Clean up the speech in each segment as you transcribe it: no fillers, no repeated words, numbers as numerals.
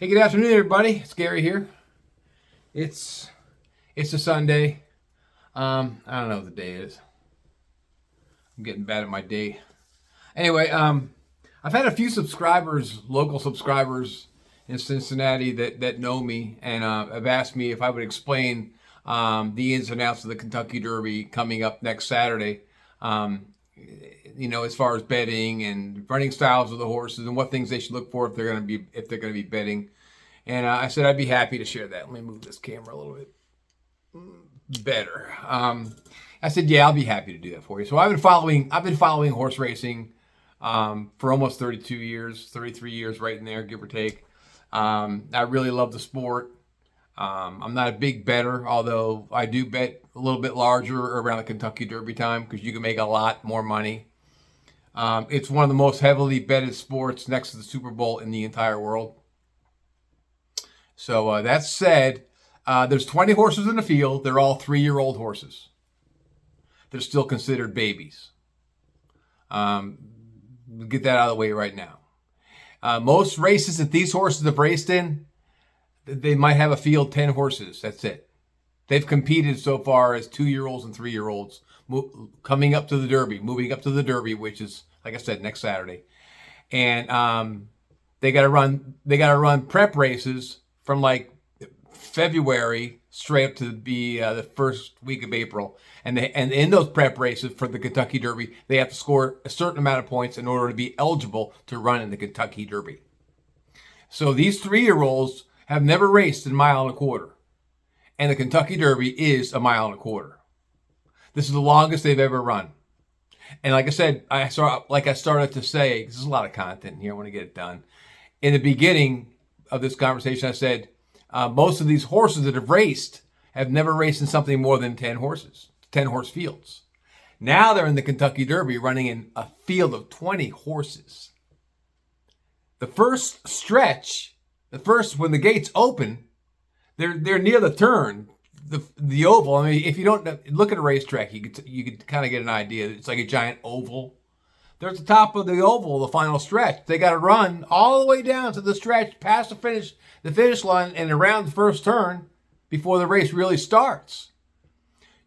Hey, good afternoon, everybody. It's Gary here. It's a Sunday. I don't know what the day is. I'm getting bad at my day. Anyway, I've had a few subscribers, local subscribers in Cincinnati that know me, and have asked me if I would explain the ins and outs of the Kentucky Derby coming up next Saturday. As far as betting and running styles of the horses and what things they should look for if they're going to be betting. And I said I'd be happy to share that. Let me move this camera a little bit better. I said, yeah, I'll be happy to do that for you. So I've been following horse racing for almost 32 years, 33 years, right in there, give or take. I really love the sport. I'm not a big bettor, although I do bet a little bit larger around the Kentucky Derby time because you can make a lot more money. It's one of the most heavily betted sports next to the Super Bowl in the entire world. So that said, there's 20 horses in the field. They're all 3-year-old horses. They're still considered babies. Get that out of the way right now. Most races that these horses have raced in, they might have a field 10 horses. That's it. They've competed so far as 2-year-olds and 3-year-olds moving up to the Derby, which is, like I said, next Saturday. And they got to run prep races from like February straight up to the first week of April. And in those prep races for the Kentucky Derby, they have to score a certain amount of points in order to be eligible to run in the Kentucky Derby. So these 3-year-olds have never raced in 1.25 miles. And the Kentucky Derby is 1.25 miles. This is the longest they've ever run. And like I said, I started to say, this is a lot of content here. I want to get it done. In the beginning of this conversation, I said, most of these horses that have raced have never raced in something more than 10 horses, 10 horse fields. Now they're in the Kentucky Derby running in a field of 20 horses. The first stretch, when the gates open, they're near the turn, the oval. I mean, if you don't look at a racetrack, you could kind of get an idea. It's like a giant oval. They're at the top of the oval, the final stretch. They got to run all the way down to the stretch, past the finish line, and around the first turn before the race really starts.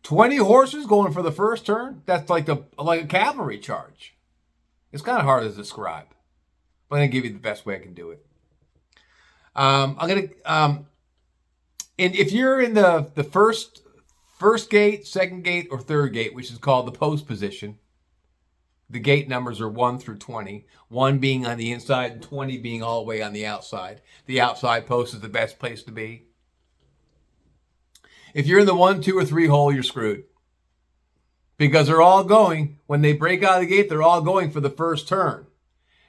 20 horses going for the first turn. That's like a cavalry charge. It's kind of hard to describe, but I'm gonna give you the best way I can do it. And if you're in the first gate, second gate, or third gate, which is called the post position, the gate numbers are 1 through 20, 1 being on the inside and 20 being all the way on the outside. The outside post is the best place to be. If you're in the 1, 2, or 3 hole, you're screwed. Because they're all going, when they break out of the gate, they're all going for the first turn.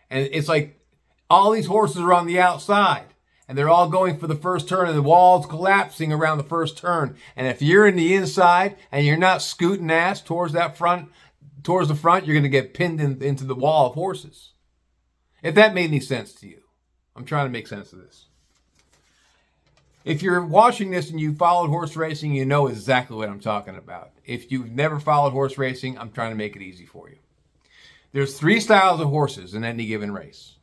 And it's like all these horses are on the outside. And they're all going for the first turn, and the wall's collapsing around the first turn. And if you're in the inside and you're not scooting ass towards the front, you're going to get pinned into the wall of horses. If that made any sense to you. I'm trying to make sense of this. If you're watching this and you followed horse racing, you know exactly what I'm talking about. If you've never followed horse racing, I'm trying to make it easy for you. There's 3 styles of horses in any given race.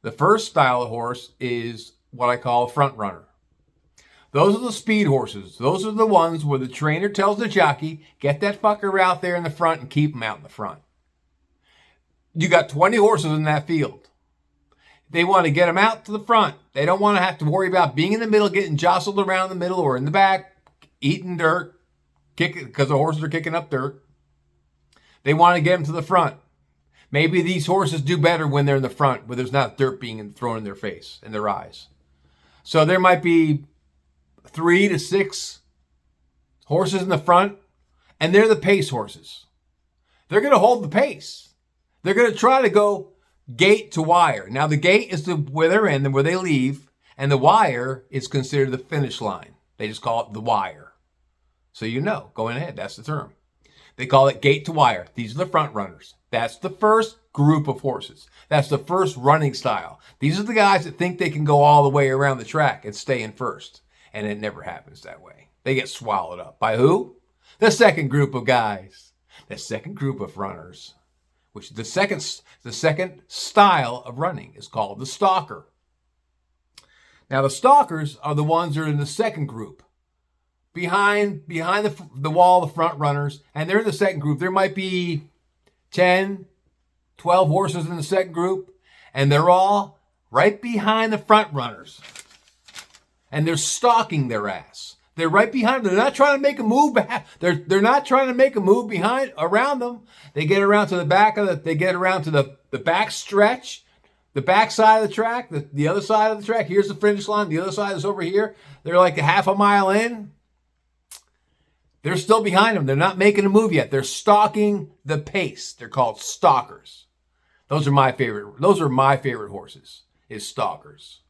The first style of horse is what I call a front runner. Those are the speed horses. Those are the ones where the trainer tells the jockey, get that fucker out there in the front and keep him out in the front. You got 20 horses in that field. They want to get them out to the front. They don't want to have to worry about being in the middle, getting jostled around the middle or in the back, eating dirt, because the horses are kicking up dirt. They want to get them to the front. Maybe these horses do better when they're in the front, where there's not dirt being thrown in their face and their eyes. So there might be 3 to 6 horses in the front, and they're the pace horses. They're going to hold the pace. They're going to try to go gate to wire. Now, the gate is where they're in and where they leave, and the wire is considered the finish line. They just call it the wire. So you know, going ahead, that's the term. They call it gate to wire. These are the front runners. That's the first group of horses. That's the first running style. These are the guys that think they can go all the way around the track and stay in first. And it never happens that way. They get swallowed up. By who? The second group of guys. The second group of runners. Which the second style of running is called the stalker. Now the stalkers are the ones that are in the second group, behind the wall, the front runners, and they're in the second group. There might be 10, 12 horses in the second group, and they're all right behind the front runners. And they're stalking their ass. They're right behind them. They're not trying to make a move back. They're not trying to make a move around them. They get around to the back they get around to the back stretch, the back side of the track, the other side of the track. Here's the finish line. The other side is over here. They're like a half a mile in. They're still behind them. They're not making a move yet. They're stalking the pace. They're called stalkers. Those are my favorite horses, is stalkers.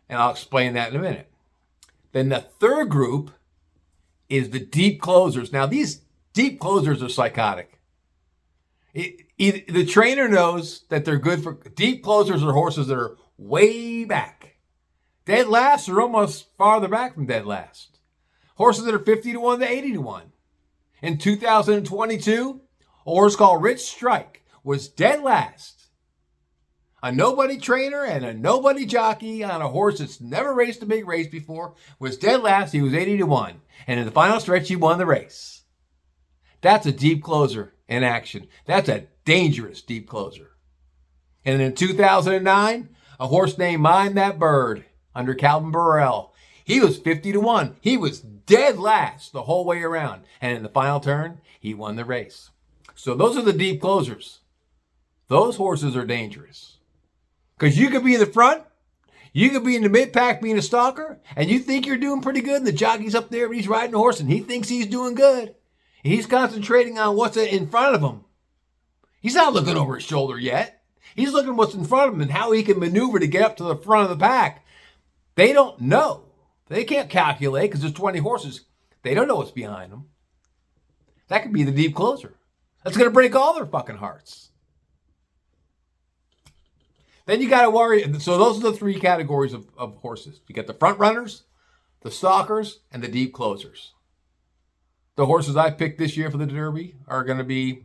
And I'll explain that in a minute. Then the third group is the deep closers. Now, these deep closers are psychotic. The trainer knows that they're good for deep closers are horses that are way back. Dead last are almost farther back from dead last. Horses that are 50 to 1 to 80 to 1. In 2022, a horse called Rich Strike was dead last. A nobody trainer and a nobody jockey on a horse that's never raced a big race before was dead last. He was 80 to 1. And in the final stretch, he won the race. That's a deep closer in action. That's a dangerous deep closer. And in 2009, a horse named Mind That Bird under Calvin Burrell. He was 50 to 1. He was dead last the whole way around. And in the final turn, he won the race. So those are the deep closers. Those horses are dangerous. Because you could be in the front, you could be in the mid-pack being a stalker, and you think you're doing pretty good, and the jockey's up there, and he's riding a horse, and he thinks he's doing good. And he's concentrating on what's in front of him. He's not looking over his shoulder yet. He's looking what's in front of him and how he can maneuver to get up to the front of the pack. They don't know. They can't calculate because there's 20 horses. They don't know what's behind them. That could be the deep closer. That's going to break all their fucking hearts. Then you got to worry. So those are the three categories of horses. You got the front runners, the stalkers, and the deep closers. The horses I picked this year for the Derby are going to be,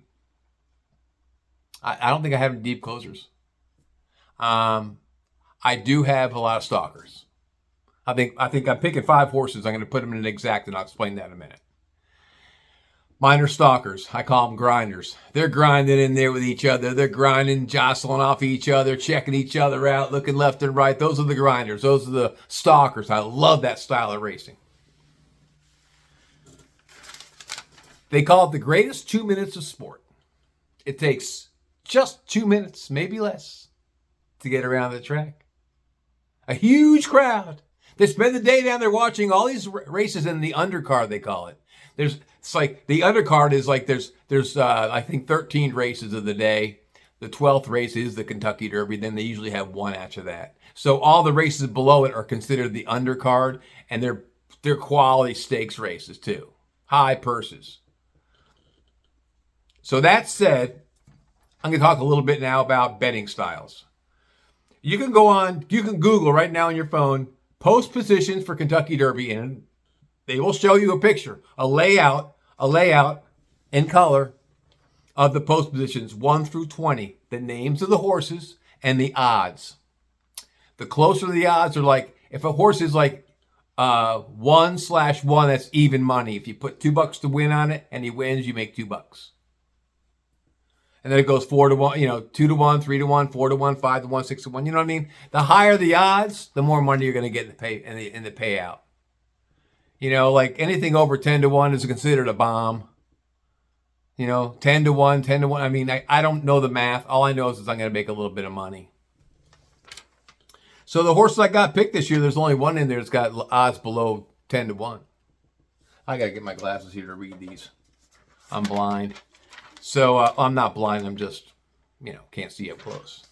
I don't think I have any deep closers. I do have a lot of stalkers. I think I'm picking 5 horses. I'm going to put them in an exact, and I'll explain that in a minute. Mine are stalkers. I call them grinders. They're grinding in there with each other. They're grinding, jostling off each other, checking each other out, looking left and right. Those are the grinders. Those are the stalkers. I love that style of racing. They call it the greatest 2 minutes of sport. It takes just 2 minutes, maybe less, to get around the track. A huge crowd. They spend the day down there watching all these races in the undercard, they call it. It's like the undercard is like there's I think 13 races of the day. The 12th race is the Kentucky Derby. Then they usually have one after that. So all the races below it are considered the undercard, and they're quality stakes races too, high purses. So that said, I'm going to talk a little bit now about betting styles. You can Google right now on your phone post positions for Kentucky Derby, and they will show you a picture, a layout in color of the post positions 1 through 20, the names of the horses and the odds. The closer the odds are, like if a horse is like 1/1, that's even money. If you put $2 to win on it and he wins, you make $2. And then it goes 4 to 1, 2 to 1, 3 to 1, 4 to 1, 5 to 1, 6 to 1. You know what I mean? The higher the odds, the more money you're going to get in the payout. Like anything over 10 to 1 is considered a bomb. 10 to 1, 10 to 1. I mean, I don't know the math. All I know is I'm going to make a little bit of money. So the horses I got picked this year, there's only one in there that's got odds below 10 to 1. I got to get my glasses here to read these. I'm blind. So I'm not blind. I'm just, can't see up close.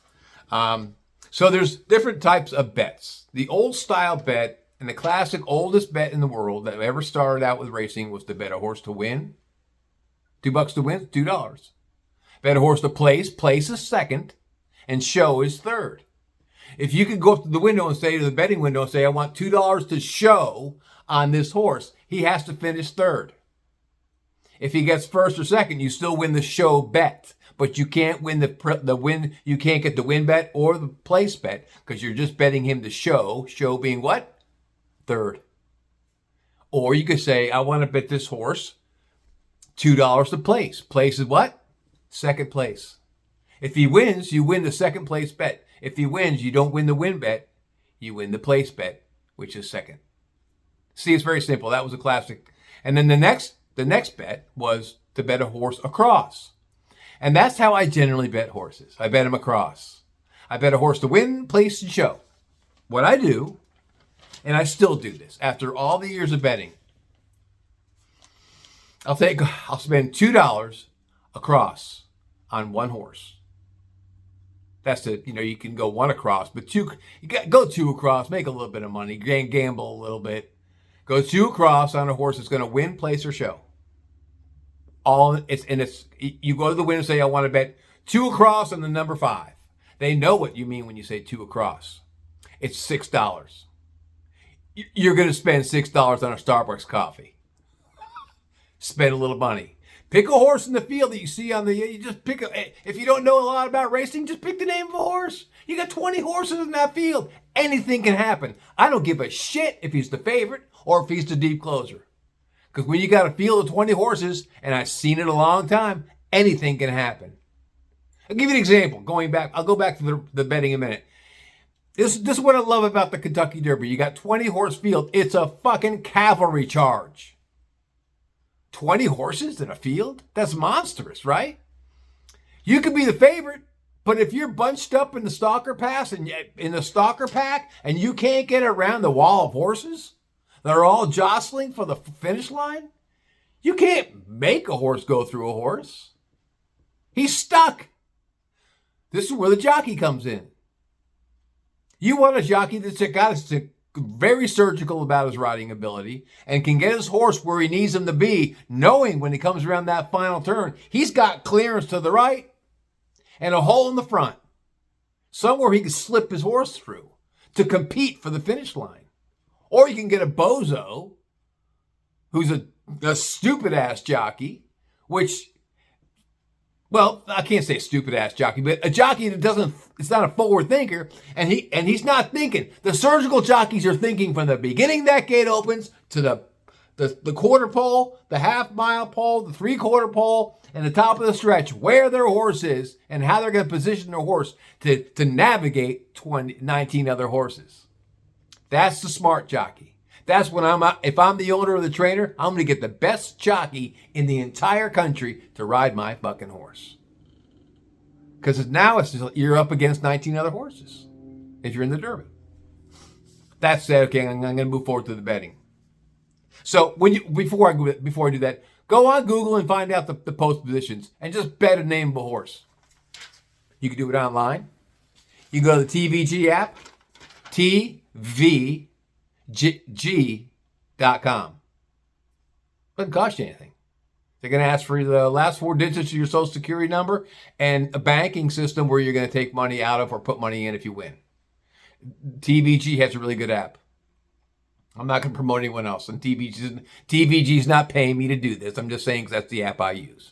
So there's different types of bets. The old style bet, and the classic oldest bet in the world that ever started out with racing was to bet a horse to win. $2 to win, $2. Bet a horse to place is second, and show is third. If you could go up to the window and say to the betting window and say, I want $2 to show on this horse, he has to finish third. If he gets first or second, you still win the show bet. but you can't win the win. You can't get the win bet or the place bet because you're just betting him to show. Show being what? Third. Or you could say, I want to bet this horse $2 to place. Place is what? Second place. If he wins, you win the second place bet. If he wins, you don't win the win bet. You win the place bet, which is second. See, it's very simple. That was a classic. And then the next bet was to bet a horse across. And that's how I generally bet horses. I bet him across. I bet a horse to win, place, and show. What I do, and I still do this after all the years of betting, I'll spend $2 across on one horse. That's it. You can go one across, but go two across, make a little bit of money, gamble a little bit. Go two across on a horse that's going to win, place, or show. You go to the winner and say, I want to bet two across on the number 5. They know what you mean when you say two across. It's $6. You're going to spend $6 on a Starbucks coffee. Spend a little money. Pick a horse in the field that you see you just pick if you don't know a lot about racing, just pick the name of a horse. You got 20 horses in that field. Anything can happen. I don't give a shit if he's the favorite or if he's the deep closer. Because when you got a field of 20 horses, and I've seen it a long time, anything can happen. I'll give you an example. I'll go back to the betting in a minute. This is what I love about the Kentucky Derby. You got 20 horse field. It's a fucking cavalry charge. 20 horses in a field? That's monstrous, right? You could be the favorite, but if you're bunched up in the stalker pass and in the stalker pack and you can't get around the wall of horses that are all jostling for the finish line, you can't make a horse go through a horse. He's stuck. This is where the jockey comes in. You want a jockey that's very surgical about his riding ability and can get his horse where he needs him to be, knowing when he comes around that final turn, he's got clearance to the right and a hole in the front, somewhere he can slip his horse through to compete for the finish line. Or you can get a bozo who's a stupid-ass jockey, which, well, I can't say stupid-ass jockey, but a jockey that it's not a forward thinker, and he's not thinking. The surgical jockeys are thinking from the beginning that gate opens to the quarter pole, the half-mile pole, the three-quarter pole, and the top of the stretch, where their horse is and how they're going to position their horse to navigate 19 other horses. That's the smart jockey. That's when if I'm the owner or the trainer, I'm going to get the best jockey in the entire country to ride my fucking horse. Because now you're up against 19 other horses if you're in the Derby. That's it. Okay, I'm going to move forward to the betting. So before I do that, go on Google and find out the post positions and just bet a name of a horse. You can do it online. You can go to the TVG app, TVG.com. Doesn't cost you anything. They're going to ask for the last 4 digits of your social security number and a banking system where you're going to take money out of or put money in if you win. TVG has a really good app. I'm not going to promote anyone else. And TVG's not paying me to do this. I'm just saying because that's the app I use.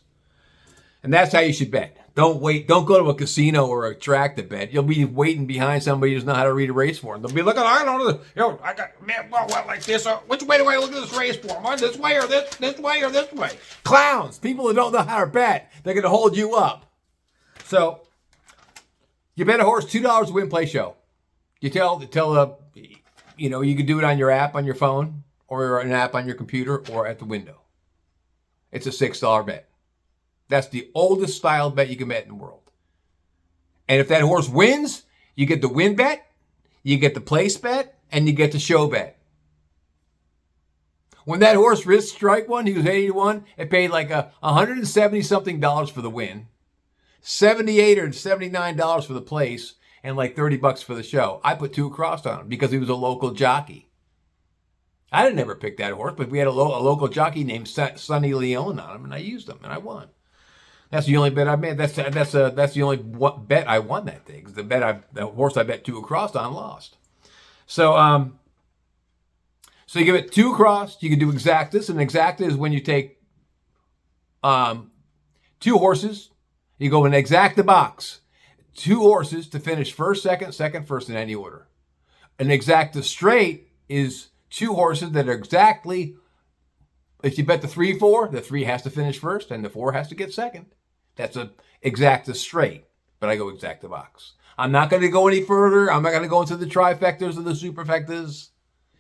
And that's how you should bet. Don't go to a casino or a track to bet. You'll be waiting behind somebody who doesn't know how to read a race form. They'll be looking, I don't know, I got, man, well, like this. Which way do I look at this race form? This way or this way or this way? Clowns, people who don't know how to bet, they're going to hold you up. So, you bet a horse $2 win, play, show. You you can do it on your app on your phone or an app on your computer or at the window. It's a $6 bet. That's the oldest style bet you can bet in the world. And if that horse wins, you get the win bet, you get the place bet, and you get the show bet. When that horse risked strike one, he was 80-1. It paid like $170-something for the win, $78 or $79 for the place, and like $30 for the show. I put 2 across on him because he was a local jockey. I didn't ever pick that horse, but we had a local jockey named Sonny Leone on him, and I used him, and I won. That's the only bet I made. That's the only bet I won that day. Because the horse I bet 2 across on lost. So so you give it 2 across. You can do exactas, and exacta is when you take 2 horses You go an exacta box. 2 horses to finish first, second, first in any order. An exacta straight is 2 horses that are exactly, if you bet the 3-4, the 3 has to finish first and the 4 has to get second. That's a exacta straight, but I go exacta box. I'm not going to go any further. I'm not going to go into the trifectas or the superfectas.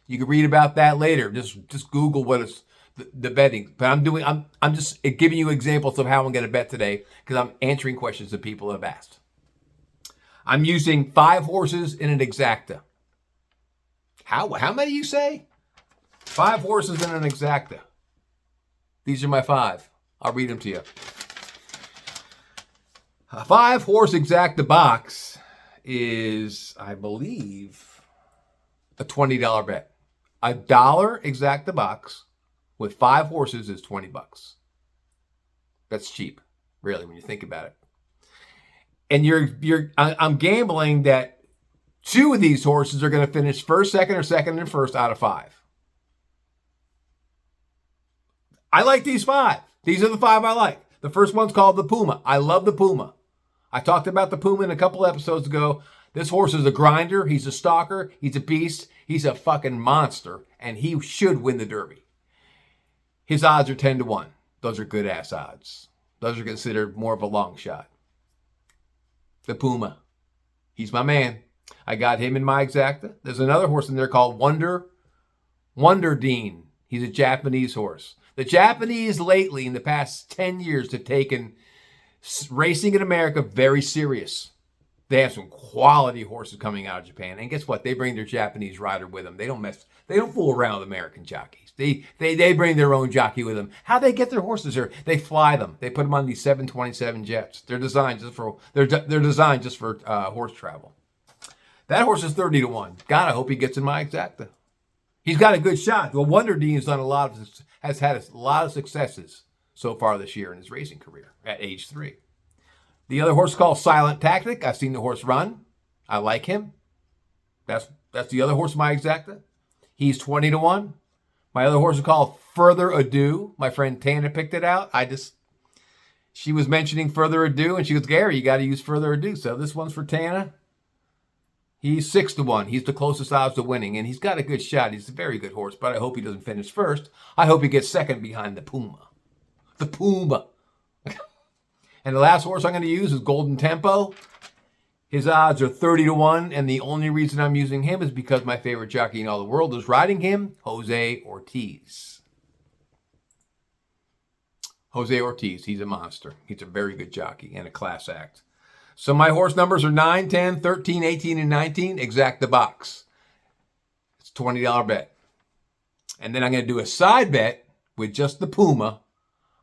You can read about that later. Just Google what is the betting. But I'm just giving you examples of how I'm going to bet today because I'm answering questions that people have asked. I'm using 5 horses in an exacta. How many you say? 5 horses in an exacta. These are my 5. I'll read them to you. A 5-horse exacta box is, I believe, a $20 bet. $1 exacta box with 5 horses is $20. That's cheap, really, when you think about it. And I'm gambling that 2 of these horses are going to finish first, second, or second and first out of 5. I like these 5. These are the 5 I like. The first one's called the Puma. I love the Puma. I talked about the Puma in a couple episodes ago. This horse is a grinder. He's a stalker. He's a beast. He's a fucking monster. And he should win the Derby. His odds are 10-1. Those are good ass odds. Those are considered more of a long shot. The Puma. He's my man. I got him in my exacta. There's another horse in there called Wonder Dean. He's a Japanese horse. The Japanese lately, in the past 10 years, have taken racing in America very serious. They have some quality horses coming out of Japan. And guess what? They bring their Japanese rider with them. They don't fool around with American jockeys. They bring their own jockey with them. How they get their horses here? They fly them. They put them on these 727 jets. They're designed just for horse travel. That horse is 30-1. God, I hope he gets in my exacta. He's got a good shot. Well, Wonder Dean has had a lot of successes so far this year in his racing career at age 3. The other horse is called Silent Tactic. I've seen the horse run. I like him. That's the other horse in my exacta. He's 20-1. My other horse is called Further Ado. My friend Tana picked it out. She was mentioning Further Ado, and she goes, Gary, you got to use Further Ado. So this one's for Tana. He's 6-1. He's the closest odds to winning, and he's got a good shot. He's a very good horse, but I hope he doesn't finish first. I hope he gets second behind the Puma. The Puma. And the last horse I'm going to use is Golden Tempo. His odds are 30-1, and the only reason I'm using him is because my favorite jockey in all the world is riding him, Jose Ortiz. Jose Ortiz, he's a monster. He's a very good jockey and a class act. So my horse numbers are 9, 10, 13, 18, and 19. Exacta box. It's a $20 bet. And then I'm going to do a side bet with just the Puma.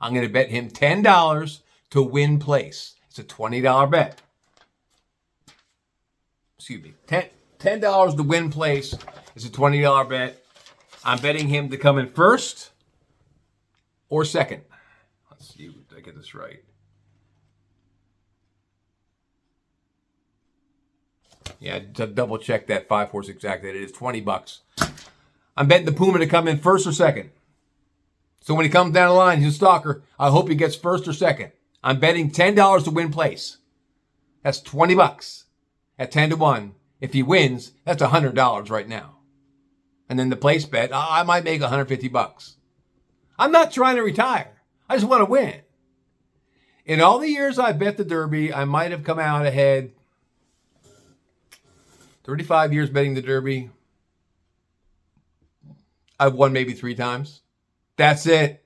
I'm going to bet him $10 to win place. It's a $20 bet. Excuse me. $10 to win place is a $20 bet. I'm betting him to come in first or second. Let's see if I get this right. Yeah, to double check that 5-horse exacta. It is $20. I'm betting the Puma to come in first or second. So when he comes down the line, he's a stalker. I hope he gets first or second. I'm betting $10 to win place. That's $20 at 10-1. If he wins, that's $100 right now. And then the place bet, I might make $150. I'm not trying to retire. I just want to win. In all the years I bet the Derby, I might have come out ahead. 35 years betting the Derby. I've won maybe 3 times. That's it.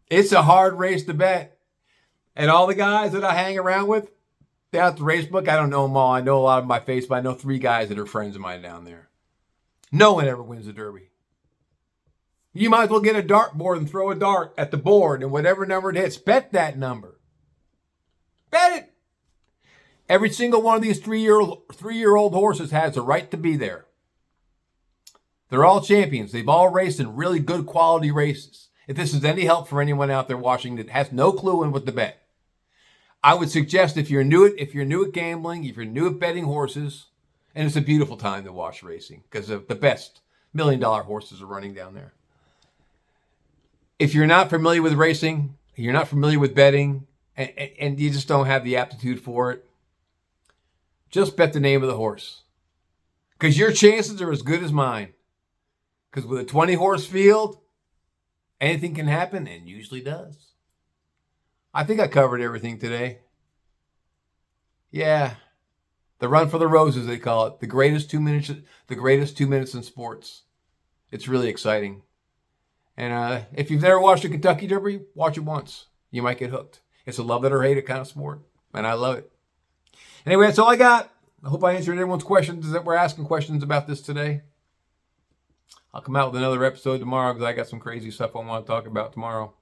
It's a hard race to bet. And all the guys that I hang around with down at the race book, I don't know them all. I know a lot of my face, but I know 3 guys that are friends of mine down there. No one ever wins the Derby. You might as well get a dartboard and throw a dart at the board, and whatever number it hits, bet that number. Bet it. Every single one of these 3-year-old horses has a right to be there. They're all champions. They've all raced in really good quality races. If this is any help for anyone out there watching that has no clue in what to bet, I would suggest if you're new at gambling, if you're new at betting horses, and it's a beautiful time to watch racing because the best $1 million horses are running down there. If you're not familiar with racing, you're not familiar with betting, and you just don't have the aptitude for it, just bet the name of the horse. Because your chances are as good as mine. Because with a 20-horse field, anything can happen, and usually does. I think I covered everything today. Yeah. The Run for the Roses, they call it. The greatest 2 minutes in sports. It's really exciting. And if you've never watched a Kentucky Derby, watch it once. You might get hooked. It's a love it or hate it kind of sport. And I love it. Anyway, that's all I got. I hope I answered everyone's questions that were asking questions about this today. I'll come out with another episode tomorrow because I got some crazy stuff I want to talk about tomorrow.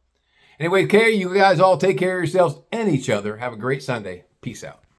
Anyway, you guys all take care of yourselves and each other. Have a great Sunday. Peace out.